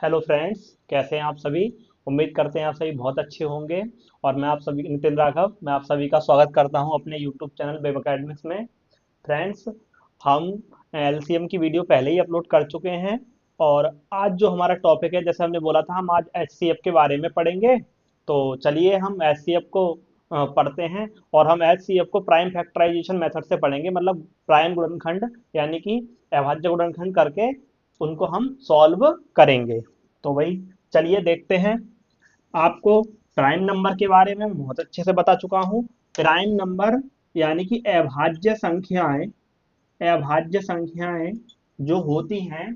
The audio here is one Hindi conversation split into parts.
हेलो फ्रेंड्स, कैसे हैं आप सभी। उम्मीद करते हैं आप सभी बहुत अच्छे होंगे। और मैं आप सभी नितिन राघव, मैं आप सभी का स्वागत करता हूं अपने यूट्यूब चैनल वेब अकेडमिक्स में। फ्रेंड्स, हम एलसीएम की वीडियो पहले ही अपलोड कर चुके हैं। और आज जो हमारा टॉपिक है, जैसे हमने बोला था, हम आज एचसीएफ के बारे में पढ़ेंगे। तो चलिए हम एचसीएफ को पढ़ते हैं। और हम एचसीएफ को प्राइम फैक्टराइजेशन मेथड से पढ़ेंगे, मतलब प्राइम गुणनखंड यानी कि अभाज्य गुणनखंड करके उनको हम सॉल्व करेंगे। तो भाई चलिए देखते हैं। आपको प्राइम नंबर के बारे में बहुत अच्छे से बता चुका हूँ। प्राइम नंबर यानी कि अभाज्य संख्याएं जो होती हैं,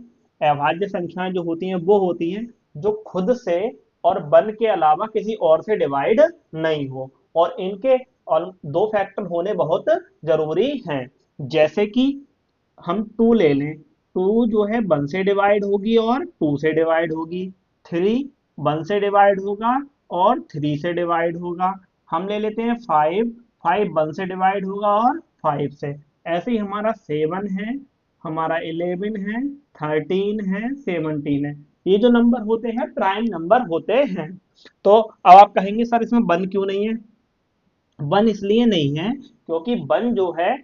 अभाज्य संख्याएं जो होती हैं वो होती हैं जो खुद से और वन के अलावा किसी और से डिवाइड नहीं हो। और इनके और दो फैक्टर होने बहुत जरूरी हैं। जैसे कि हम टू ले लें, टू जो है वन से डिवाइड होगी और टू से डिवाइड होगी। थ्री वन से डिवाइड होगा और थ्री से डिवाइड होगा। हम ले लेते हैं फाइव, फाइव वन से डिवाइड होगा और फाइव से। ऐसे ही हमारा सेवन है, हमारा इलेवन है, थर्टीन है, सेवनटीन है। ये जो नंबर होते हैं प्राइम नंबर होते हैं। तो अब आप कहेंगे सर इसमें वन क्यों नहीं है। वन इसलिए नहीं है क्योंकि वन जो है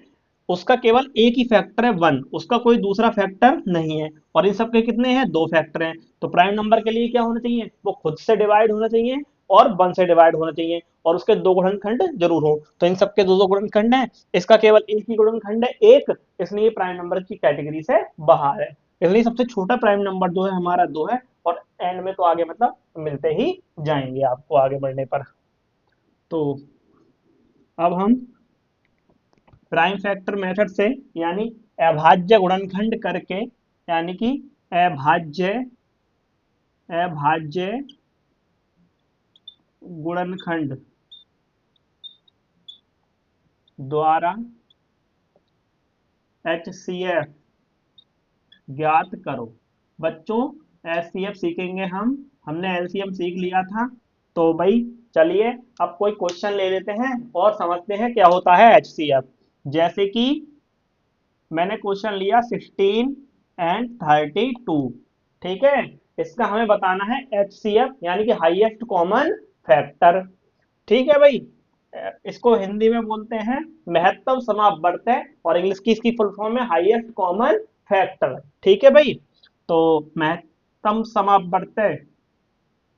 उसका केवल एक ही फैक्टर है वन, उसका कोई दूसरा फैक्टर नहीं है। और इन सबके कितने हैं, दो फैक्टर हैं। तो प्राइम नंबर के लिए क्या होना चाहिए, वो खुद से डिवाइड होना चाहिए और वन से डिवाइड होना चाहिए, और उसके दो गुणनखंड जरूर हो। तो इन सबके दो दो गुणनखंड हैं, इसका केवल एक ही गुणनखंड है एक, इसलिए प्राइम नंबर की कैटेगरी से बाहर है। इसलिए सबसे छोटा प्राइम नंबर जो है हमारा दो है। और एंड में तो आगे मतलब मिलते ही जाएंगे आपको आगे बढ़ने पर। तो अब हम प्राइम फैक्टर मेथड से यानी अभाज्य गुणनखंड करके, यानी कि अभाज्य अभाज्य गुणनखंड द्वारा एचसीएफ ज्ञात करो। बच्चों, एचसीएफ सीखेंगे हम, हमने एलसीएम सीख लिया था। तो भाई चलिए अब कोई क्वेश्चन ले लेते हैं और समझते हैं क्या होता है एचसीएफ। जैसे कि मैंने क्वेश्चन लिया 16 and 32। ठीक है, इसका हमें बताना है एचसीएफ यानी कि हाईएस्ट कॉमन फैक्टर। ठीक है भाई, इसको हिंदी में बोलते हैं महत्तम समापवर्तय, और इंग्लिश की इसकी फुल फॉर्म है हाईएस्ट कॉमन फैक्टर। ठीक है भाई, तो महत्तम समापवर्तय,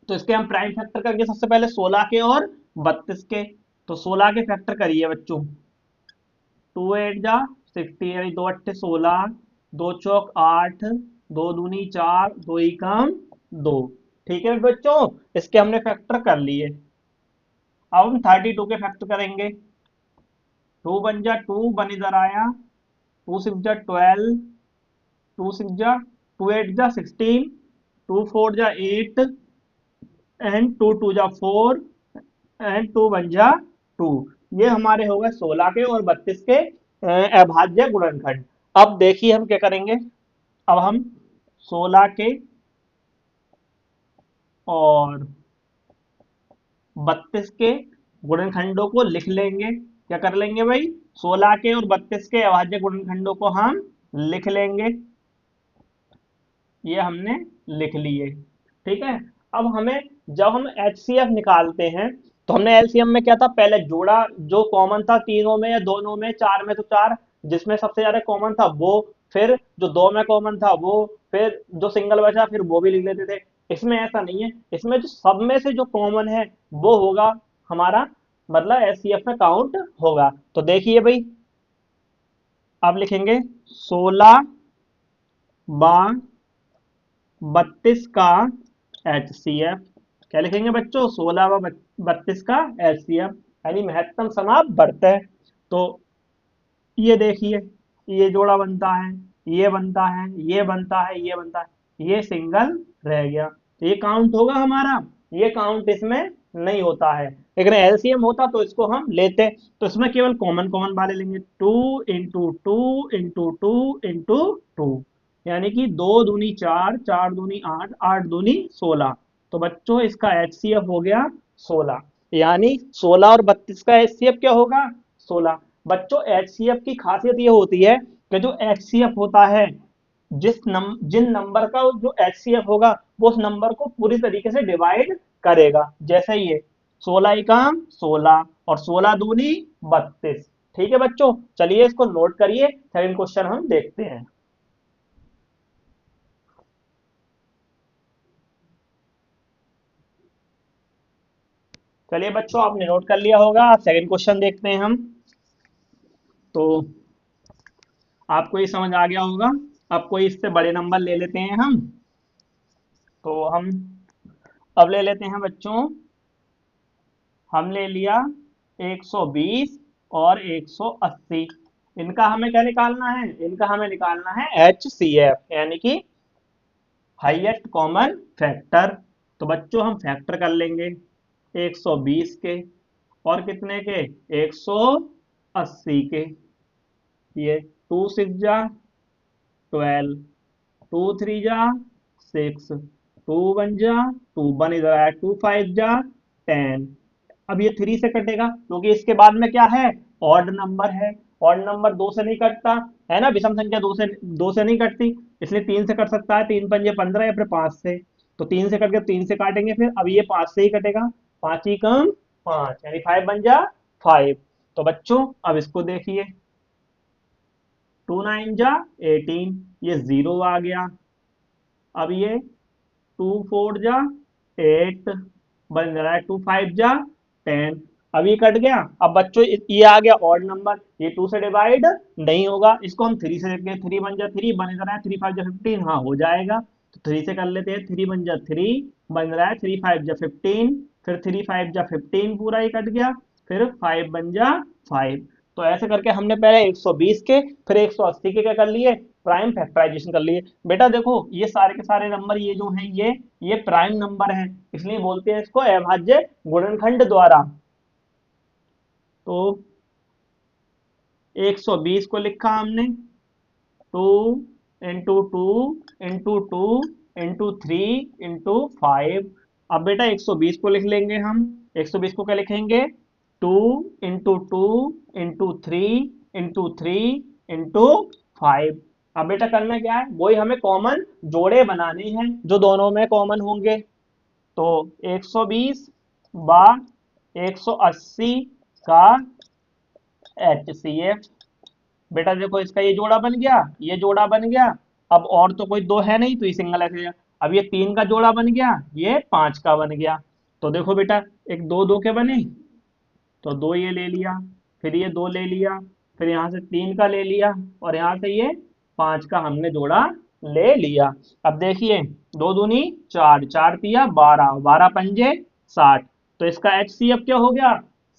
तो इसके हम प्राइम फैक्टर करेंगे सबसे पहले 16 के और 32 के। तो 16 के फैक्टर करिए बच्चों। टू एट जा 16, दो अट्ठे 16, दो चौक 8, दो दूनी 4, दो एकम 2। ठीक है बच्चों, इसके हमने फैक्टर कर लिए। अब हम 32 के फैक्टर करेंगे। टू वन जा टू, वन इधर आया, टू सिक्स जा 12, टू सिक्स जा, टू एट जा 16, टू फोर जा 8, एंड टू टू जा 4, एंड टू वन जा 2। ये हमारे हो गए 16 के और 32 के अभाज्य गुणनखंड। अब देखिए हम क्या करेंगे। अब हम 16 के और 32 के गुणनखंडों को लिख लेंगे। क्या कर लेंगे भाई, 16 के और 32 के अभाज्य गुणनखंडों को हम लिख लेंगे। ये हमने लिख लिए। ठीक है, अब हमें जब हम एचसीएफ निकालते हैं तो हमने एलसीएम में क्या था, पहले जोड़ा जो कॉमन था तीनों में या दोनों में, चार में तो चार, जिसमें सबसे ज्यादा कॉमन था वो, फिर जो दो में कॉमन था वो, फिर जो सिंगल बचा फिर वो भी लिख लेते थे। इसमें ऐसा नहीं है, इसमें जो सब में से जो कॉमन है वो होगा हमारा, मतलब एचसीएफ में काउंट होगा। तो देखिए भाई, आप लिखेंगे 16 बा 32 का एचसीएफ। क्या लिखेंगे बच्चों, 16 व 32 का एचसीएफ यानी महत्तम समापवर्तय। तो ये देखिए, ये जोड़ा बनता है, ये बनता है, ये बनता है, ये बनता है, ये सिंगल रह गया। तो ये काउंट होगा हमारा, ये काउंट इसमें नहीं होता है। लेकिन एलसीएम होता तो इसको हम लेते। तो इसमें केवल कॉमन कॉमन वाले लेंगे, two into two into two into two, यानी कि दो दूनी चार, चार दूनी आठ, आठ दूनी 16। तो बच्चों इसका एचसीएफ हो गया 16, यानी 16 और 32 का एचसीएफ क्या होगा, 16। बच्चों एचसीएफ की खासियत ये होती है कि जो एचसीएफ होता है, जिन नंबर का जो एचसीएफ होगा वो उस नंबर को पूरी तरीके से डिवाइड करेगा। जैसे ये 16 एकम 16 और 16 दूनी 32। ठीक है बच्चों, चलिए इसको नोट करिए, सेकंड क्वेश्चन हम देखते हैं। चलिए बच्चों, आपने नोट कर लिया होगा, आप सेकंड क्वेश्चन देखते हैं हम। तो आपको ये समझ आ गया होगा। अब कोई इससे बड़े नंबर ले लेते हैं हम। तो हम अब ले लेते हैं बच्चों, हम ले लिया 120 और 180। इनका हमें क्या निकालना है? इनका हमें निकालना है HCF, यानी कि हाईएस्ट कॉमन फैक्टर। तो बच्चों हम फैक्टर कर लेंगे 120 के और कितने के? 180 के। ये 2 6 जा 12, 2 3 जा 6, 2 1 जा 2, 1 इधर आया, 2 5 जा 10। अब ये 3 से कटेगा क्योंकि इसके बाद में क्या है? ऑड नंबर है। ऑड नंबर 2 से नहीं कटता है ना, विषम संख्या 2 से नहीं कटती, इसलिए 3 से कट सकता है। 3 पंजे 15 या फिर 5 से। तो 3 से कट के 3 से काटेंगे, फिर अब ये 5 से ही कटेगा। 5 ही कम 5, यानी 5 बन जा 5। तो बच्चों अब इसको देखिए, 2 9 जा 18, ये 0 आ गया। अब ये 2 4 जा 8 बन रहा है, 2 5 जा 10। अब ये कट गया। अब बच्चों ये आ गया ऑड नंबर, ये 2 से डिवाइड नहीं होगा, इसको हम 3 से देखते हैं। 3 बन जा 3 बन रहा है, 3 5 जा 15, हाँ हो जाएगा। तो 3 से कर लेते हैं, 3 बन जा 3 बन रहा है, 3 5 जा 15, फिर 3 5 जा 15 पूरा ही कट गया, फिर 5 बन जा 5। तो ऐसे करके हमने पहले 120 के फिर 180 के क्या कर लिए? प्राइम फैक्टराइजेशन कर लिए। बेटा देखो, ये सारे के सारे नंबर ये जो हैं, ये प्राइम नंबर हैं, इसलिए बोलते हैं इसको अभाज्य गुणनखंड द्वारा। तो 120 को लिखा हमने 2 इंटू 2 इंटू 2 इंटू 3 इंटू 5। अब बेटा 120 को लिख लेंगे हम। 120 को क्या लिखेंगे? 2 इंटू 2 इंटू 3 इंटू 3 इंटू 5। अब बेटा करना क्या है? वही हमें कॉमन जोड़े बनाने हैं जो दोनों में कॉमन होंगे। तो 120 बा 180 का HCF। बेटा देखो, इसका ये जोड़ा बन गया, ये जोड़ा बन गया। अब और तो कोई दो है नहीं, तो ये सिंगल ऐसे। अब ये 3 का जोड़ा बन गया, ये 5 का बन गया। तो देखो बेटा, एक 2 2 के बने, तो 2 ये ले लिया, फिर ये 2 ले लिया, फिर यहाँ से 3 का ले लिया, और यहाँ से ये 5 का हमने जोड़ा ले लिया। अब देखिए, 2 दूनी 4, 4 तिया 12, 12 पंजे 60। तो इसका HCF क्या हो गया?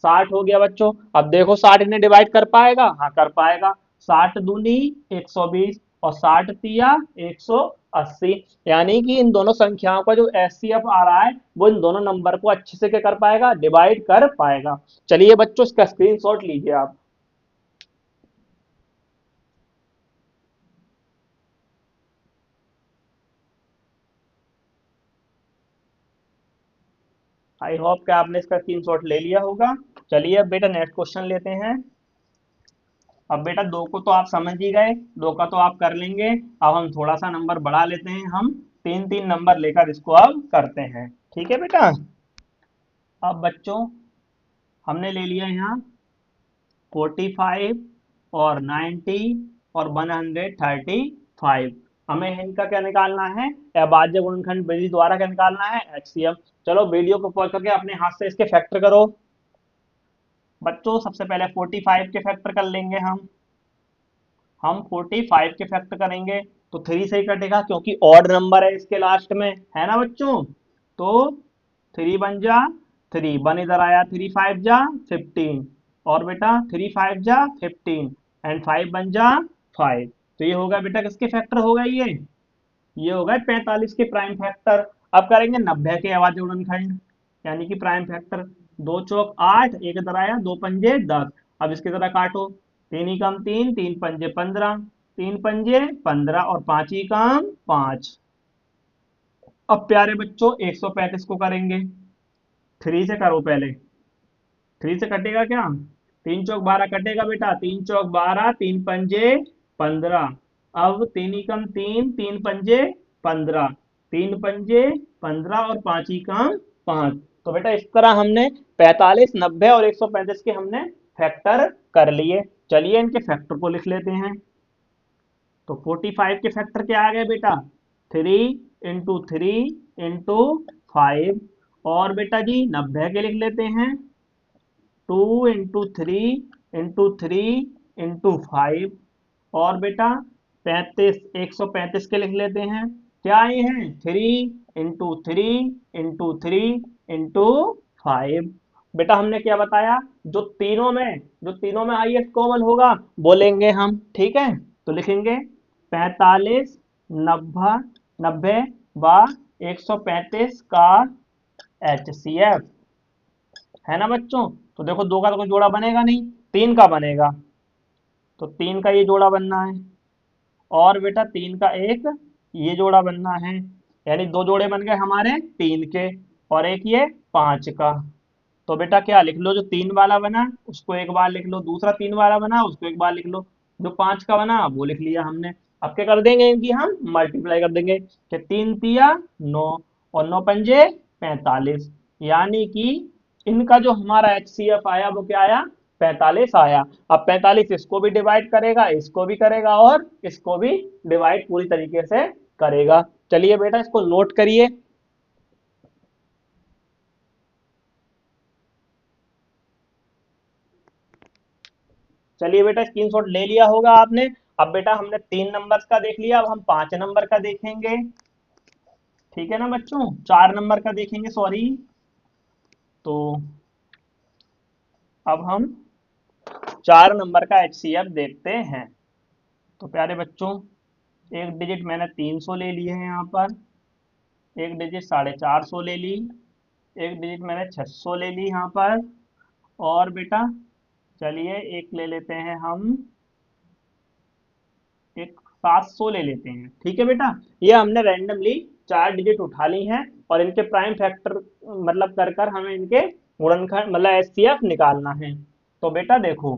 60 हो गया बच्चों। अब देखो 60 इन्हें डिवाइड कर पाएगा? हाँ कर पाएगा। 60 दूनी 120 और 60 तिया 180, यानी कि इन दोनों संख्याओं का जो HCF आ रहा है वो इन दोनों नंबर को अच्छे से क्या कर पाएगा? डिवाइड कर पाएगा। चलिए बच्चों, इसका स्क्रीनशॉट लीजिए आप। आई होप कि आपने इसका स्क्रीनशॉट ले लिया होगा। चलिए अब बेटा नेक्स्ट क्वेश्चन लेते हैं। अब बेटा 2 को तो आप समझ ही गए, 2 का तो आप कर लेंगे। अब हम थोड़ा सा नंबर बढ़ा लेते हैं, हम 3 3 नंबर लेकर इसको अब करते हैं। ठीक है बेटा। अब बच्चों हमने ले लिया यहाँ 45 और 90 और 135। हमें इनका क्या निकालना है? अभाज्य गुणनखंड विधि द्वारा क्या निकालना है? HCF। चलो वीडियो को पॉज करके अपने हाथ से इसके फैक्टर करो। बच्चों सबसे पहले 45 के फैक्टर कर लेंगे हम 45 के फैक्टर करेंगे तो 3 से ही कटेगा क्योंकि ऑड नंबर है इसके लास्ट में, है ना बच्चों। तो 3 बन जा 3, 1 इधर आया, 3 5 जा 15, और बेटा 3 5 जा 15 एंड 5 बन जा 5। तो ये होगा बेटा किसके फैक्टर होगा? ये होगा 45 के प्राइम फैक्टर। अब करेंगे 90 के अभाज्य गुणनखंड, यानी कि प्राइम फैक्टर। 2 चौक 8, एक इधर आया, 2 पंजे 10। अब इसकी तरह काटो, 3 ही कम 3, 3 पंजे 15, 3 पंजे 15 और 5 ही कम 5। अब प्यारे बच्चों 135 को करेंगे। 3 से करो पहले, 3 से कटेगा क्या? 3 चौक 12 कटेगा बेटा, 3 चौक 12, 3 पंजे 15। अब 3 ही कम 3, 3 पंजे 15, 3 पंजे 15 और 5 ही काम 5। तो बेटा इस तरह हमने 45, 90 और 135 के हमने फैक्टर कर लिए। चलिए इनके फैक्टर को लिख लेते हैं। तो 45 के फैक्टर क्या आ गए बेटा? 3 × 3 × 5। और बेटा जी 90 के लिख लेते हैं 2 × 3 × 3 × 5। और बेटा 135 के लिख लेते हैं। क्या ये हैं? 3 × 3 × 3 × 5। बेटा हमने क्या बताया? जो तीनों में हाईएस्ट कॉमन होगा वो लेंगे हम, ठीक है। तो लिखेंगे 45, 90, 90 व 135 का HCF, है ना बच्चों। तो देखो दो का तो कोई जोड़ा बनेगा नहीं, 3 का बनेगा। तो 3 का ये जोड़ा बनना है, और बेटा 3 का एक ये जोड़ा बनना है। यानी दो जोड़े बन गए हमारे 3 के, और एक ये 5 का। तो बेटा क्या लिख लो? जो 3 वाला बना उसको एक बार लिख लो, दूसरा 3 वाला बना उसको एक बार लिख लो, जो 5 का बना वो लिख लिया हमने। अब क्या कर देंगे? इनकी हम मल्टीप्लाई कर देंगे कि 3 तिया 9 और 9 पंजे 45। यानी कि इनका जो हमारा HCF आया वो क्या आया? 45 आया। अब 45 इसको भी डिवाइड करेगा, इसको भी करेगा, और इसको भी डिवाइड पूरी तरीके से करेगा। चलिए बेटा इसको नोट करिए। चलिए बेटा स्क्रीनशॉट ले लिया होगा आपने। अब बेटा हमने 3 नंबर का देख लिया, अब हम 5 नंबर का देखेंगे। ठीक है ना बच्चों? 4 नंबर का देखेंगे, सॉरी। तो अब हम 4 नंबर का HCF देखते हैं। तो प्यारे बच्चों, एक डिजिट मैंने 300 ले लिए हैं यहाँ पर, एक डिजिट 450 ले ली, एक डिजिट मैंने 600 ले ली यहाँ पर, और बेटा चलिए एक ले लेते हैं हम, एक 700 ले लेते हैं। ठीक है बेटा, ये हमने रैंडमली 4 डिजिट उठा ली हैं, और इनके प्राइम फैक्टर मतलब कर कर हमें इनके गुणनखंड मतलब HCF निकालना है। तो बेटा देखो,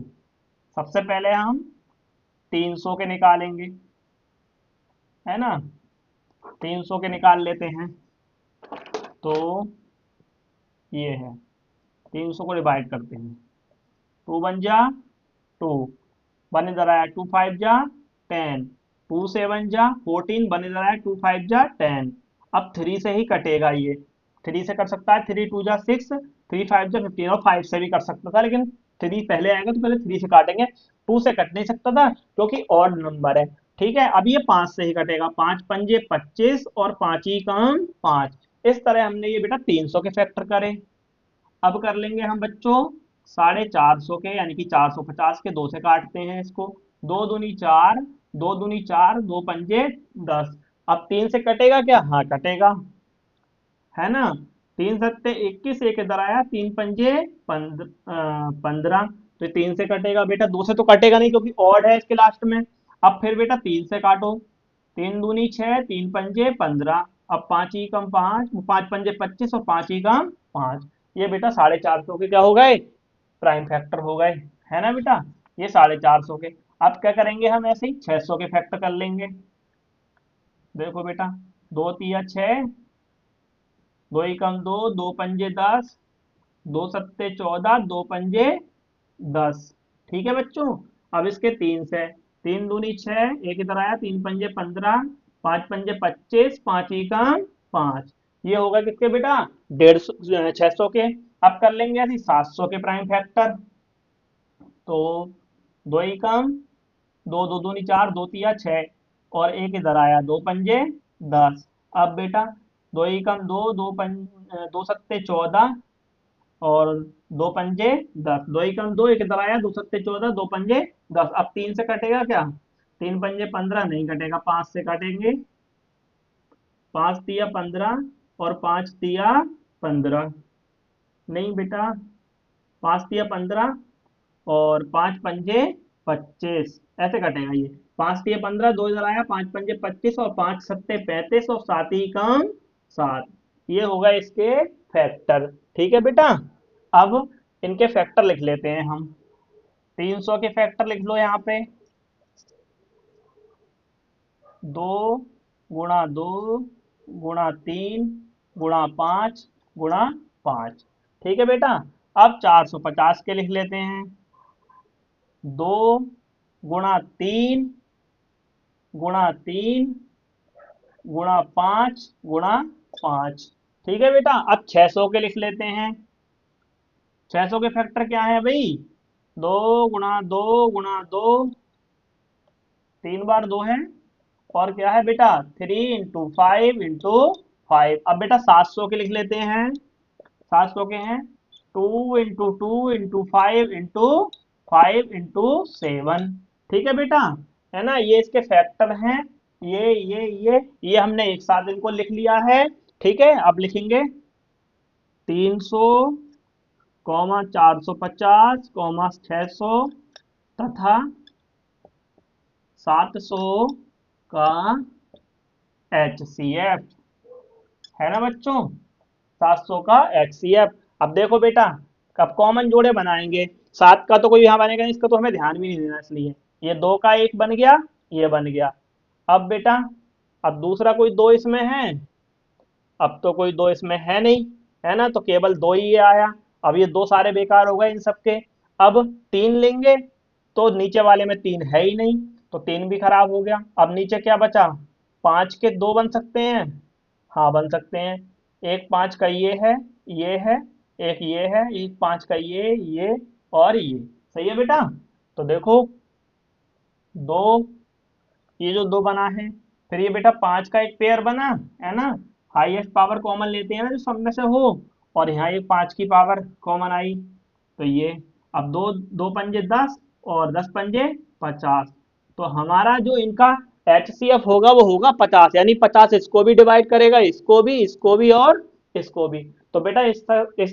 सबसे पहले हम 300 के निकालेंगे, है ना। 300 के निकाल लेते हैं। तो ये है, 300 को डिवाइड करते हैं। 2 बन जा 2, वन इधर आया 2 5 जा 10, 2 7 जा 14, वन इधर आया 2 5 जा 10। अब 3 से ही कटेगा ये, 3 से कर सकता है, 3 2 जा 6, 3 5 जा 15, और 5 से भी कर सकता था, लेकिन 3 पहले आएगा तो पहले 3 से काटेंगे। 2 से कट नहीं सकता था क्योंकि ऑड नंबर है। ठीक है, अब ये 5 से ही कटेगा, 5 पंजे 25 और 5 ही काम 5। इस तरह हमने ये बेटा 300 के फैक्टर करे। अब कर लेंगे हम बच्चों 450 के, यानी कि 450 के, 2 से काटते हैं इसको। 2 दूनी 4, 2 दूनी 4, 2 पंजे 10। अब 3 से कटेगा क्या? हाँ कटेगा, है ना। 3 सत्ते 21, एक इधर आया, 3 पंजे 15। तो 3 से कटेगा बेटा, 2 से तो कटेगा नहीं क्योंकि ऑड है इसके लास्ट में। अब फिर बेटा 3 से काटो, 3 दूनी 6, 3 पंजे 15। अब 5 ही कम 5, 5 पंजे 25 और 5 ही कम 5। ये बेटा 450 के क्या हो गए? प्राइम फैक्टर हो गए, है ना बेटा। ये 450 के। अब क्या करेंगे? हम ऐसे ही 600 के फैक्टर कर लेंगे। देखो बेटा, 2 तिया 6, 2 ही कम 2, 2 पंजे 10, 2 सत्ते 14, 2 पंजे 10। ठीक है बच्चों। अब इसके 3 से, 3 दूनी 6, एक इधर आया, 3 पंजे 15, 5 पंजे 25, 5 ही कम 5। ये होगा किसके बेटा? 600 के। अब कर लेंगे ऐसे 700 के प्राइम फैक्टर। तो 2 ही कम 2, 2 दूनी 4, 2 तिया 6, और एक इधर आया, 2 पंजे 10। अब बेटा 2 ही कम 2, 2 सत्ते 14, और 2 पंजे 10, 2 ही कम 2, एक इधर आया, 2 सत्ते 14, 2 पंजे 10। अब 3 से कटेगा क्या? 3 पंजे 15 नहीं कटेगा, 5 से काटेंगे। 5 तिया 15 और 5 तिया 15, नहीं बेटा, 5 तिया 15 और 5 पंजे 25, ऐसे कटेगा ये। 5 तिया 15, 2 इधर आया, 5 पंजे 25 और 5 सत्ते 35 और 7 ही कम 7। ये होगा इसके फैक्टर। ठीक है बेटा। अब इनके फैक्टर लिख लेते हैं हम। 300 के फैक्टर लिख लो यहाँ पे, 2 गुणा 2 गुणा 3 गुणा 5 गुणा 5। ठीक है बेटा। अब 450 के लिख लेते हैं। 2 गुणा 3 गुणा 3 गुणा 5 गुणा 5। ठीक है बेटा। अब 600 के लिख लेते हैं। 600 के फैक्टर क्या है भाई? 2 गुणा 2 3 बार 2 है। और क्या है बेटा? 3 × 5 × 5। अब बेटा 700 के लिख लेते हैं। 700 के हैं 2 × 2 × 5 × 5 × 7। ठीक है बेटा। है ना, ये इसके फैक्टर हैं। ये हमने एक साथ इनको लिख लिया है। ठीक है, अब लिखेंगे 300 450 600 तथा 700 का HCF। है ना बच्चों? 700 का HCF। अब देखो बेटा, कब कॉमन जोड़े बनाएंगे। 7 का तो कोई यहाँ बनेगा नहीं, इसका तो हमें ध्यान भी नहीं देना, इसलिए ये 2 का 1 बन गया, ये बन गया। अब बेटा, अब दूसरा कोई 2 इसमें है? अब तो कोई 2 इसमें है नहीं, है ना, तो केवल 2 ही ये आया। अब ये 2 सारे बेकार हो गए इन सबके। अब 3 लेंगे तो नीचे वाले में 3 है ही नहीं, तो 3 भी खराब हो गया। अब नीचे क्या बचा? 5 के 2 बन सकते हैं। हाँ, बन सकते हैं। एक 5 का ये है, एक ये है, एक 5 का ये और ये। सही है बेटा। तो देखो, दो, ये जो 2 बना है, फिर ये बेटा 5 का एक पेयर बना, है ना। हाईएस्ट पावर कॉमन लेते हैं ना जो सब में से हो, और यहाँ एक 5 की पावर कॉमन आई, तो ये। अब दो, 2 पंजे 10 और 10 पंजे 50। तो हमारा जो इनका HCF होगा वो होगा 50, यानी 50 इसको भी डिवाइड करेगा, इसको भी और इसको भी। तो बेटा इस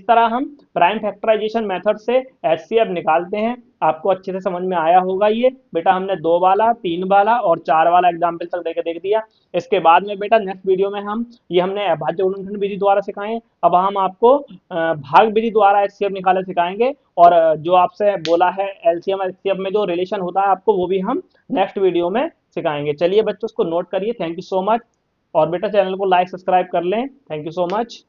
तरह हम प्राइम फैक्टराइजेशन मेथड से HCF निकालते हैं। आपको अच्छे से समझ में आया होगा। ये बेटा हमने 2 वाला, 3 वाला और 4 वाला एग्जाम्पल तक देख दिया। इसके बाद में बेटा नेक्स्ट वीडियो में हम ये हमने अभाज्य गुणनखंड विधि द्वारा सिखाए, अब हम आपको भाग विधि द्वारा HCF निकालना सिखाएंगे। और जो आपसे बोला है LCM और HCF में जो रिलेशन होता है आपको, वो भी हम नेक्स्ट वीडियो में सिखाएंगे। चलिए बच्चों, उसको नोट करिए। Thank you so much. और बेटा चैनल को लाइक सब्सक्राइब कर लें। Thank you so much.